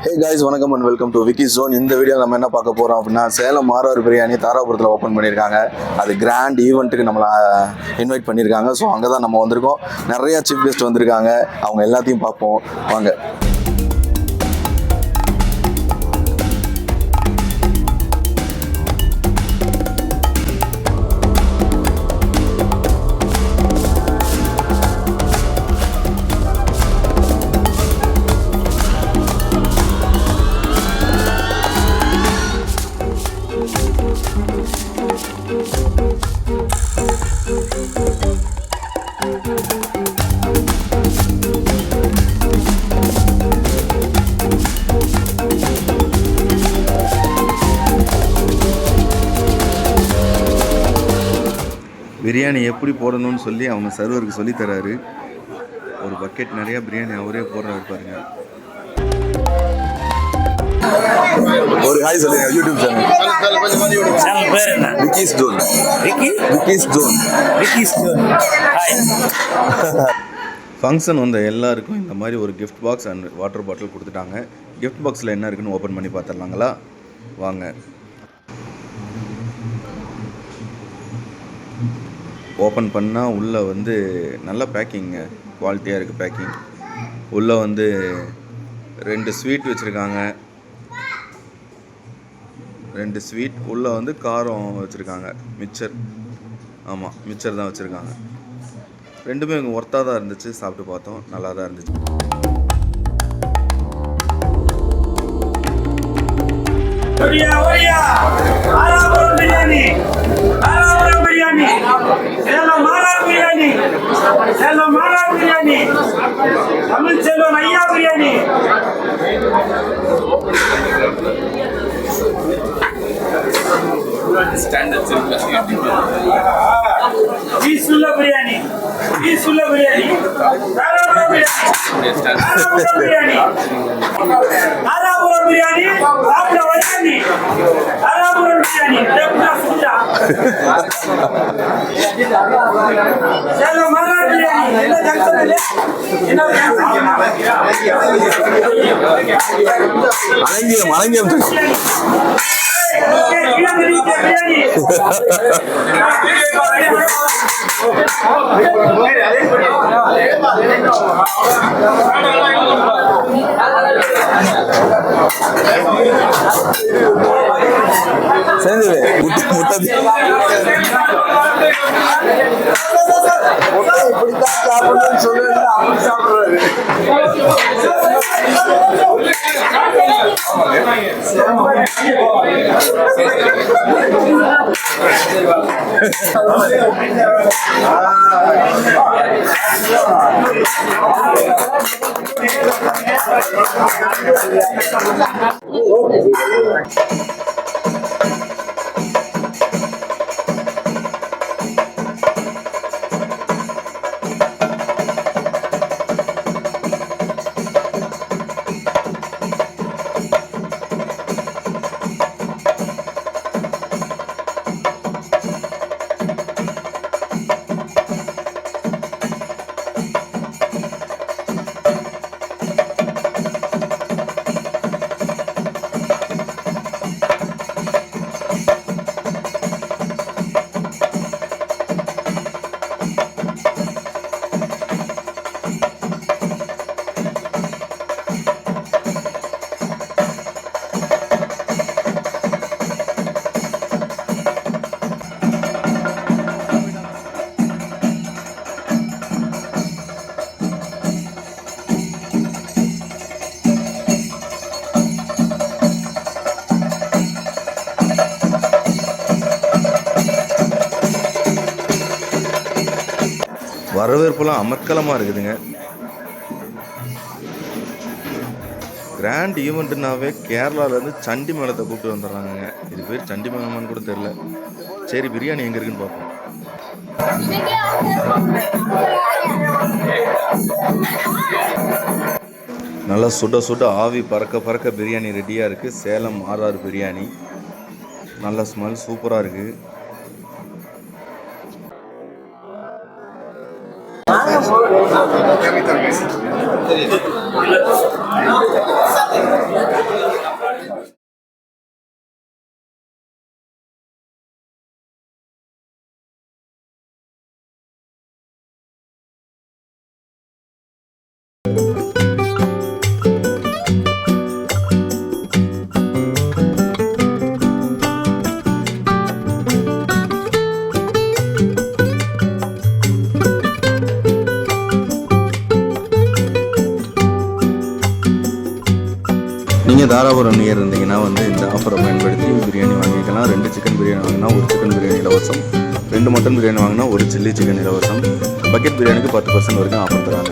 Hey guys, வணக்கம் and welcome to Vicky Zone. இந்த video நம்ம என்ன பார்க்க போறோம் அப்படின்னா சேலம் மாறார் பிரியாணி தாராபுரத்தில் ஓப்பன் பண்ணியிருக்காங்க. அது கிராண்ட் ஈவெண்ட்டுக்கு நம்மளை இன்வைட் பண்ணியிருக்காங்க. ஸோ அங்கே தான் நம்ம வந்திருக்கோம். நிறைய சீஃப் கெஸ்ட் வந்திருக்காங்க. அவங்க எல்லாத்தையும் பார்ப்போம் வாங்க. பிரியாணி எப்படி போடணும்னு சொல்லி அவங்க சர்வருக்கு சொல்லி தராரு. ஒரு பக்கெட் நிறைய பிரியாணி அவரே போடுறாரு பாருங்க. ஒரு ஹாய் சொல்லுங்க. யூடியூப் சேனல் பேர் என்ன? Vicky's zone. Vicky's zone. Hi. Function வந்த எல்லாருக்கும் இந்த மாதிரி ஒரு gift box and water bottle கொடுத்துட்டாங்க. கிஃப்ட் பாக்ஸில் என்ன இருக்குன்னு ஓப்பன் பண்ணி பார்த்துடலாங்களா? வாங்க. ஓப்பன் பண்ணால் உள்ளே வந்து நல்ல பேக்கிங்க, குவாலிட்டியாக இருக்குது பேக்கிங். உள்ளே வந்து 2 ஸ்வீட் வச்சுருக்காங்க. 2 ஸ்வீட் உள்ளே வந்து காரம் வச்சுருக்காங்க. மிக்சர், ஆமாம் மிக்சர் தான் வச்சுருக்காங்க. ரெண்டுமே இங்கே ஒர்த்தாக தான் இருந்துச்சு. சாப்பிட்டு பார்த்தோம், நல்லா தான் இருந்துச்சு. தமிழ் செல்வன் ஐயா பிரியாணி, பீசுள்ள பிரியாணி, பீசுள்ள பிரியாணி, தாராபுரம் பிரியாணி, தாராபுரம் பிரியாணி, சாப்பிட வராணி, தாராபுரம் பிரியாணி, டெப்னா சுட்டா, செல்வம் மலர் பிரியாணி, என்ன ஜங்ஷன் இல்ல, என்ன அலங்கியம் வரவேற்புலாம் அமர்க்கலமாக இருக்குதுங்க. கிராண்ட் ஈவெண்ட்டுனாவே கேரளாவிலேருந்து சண்டி மேளத்தை கூப்பிட்டு வந்துடுறாங்க. இது பேர் சண்டி மேளமான்னு கூட தெரில. சரி, பிரியாணி எங்கே இருக்குன்னு பார்ப்போம். நல்லா சுட சுட ஆவி பறக்க பறக்க பிரியாணி ரெடியாக இருக்குது. சேலம் மாறார் பிரியாணி. நல்ல ஸ்மெல் சூப்பராக இருக்குது. தாராபுரம் நியர் இருந்தீங்கன்னா வந்து இந்த ஆஃபரை பயன்படுத்தி பிரியாணி வாங்கிக்கலாம். 2 சிக்கன் பிரியாணி வாங்கினா 1 சிக்கன் பிரியாணி இலவசம், 2 மட்டன் பிரியாணி வாங்கினா 1 சில்லி சிக்கன் இலவசம், பக்கெட் பிரியாணிக்கு 10% வரைக்கும் ஆஃபர் தராங்க.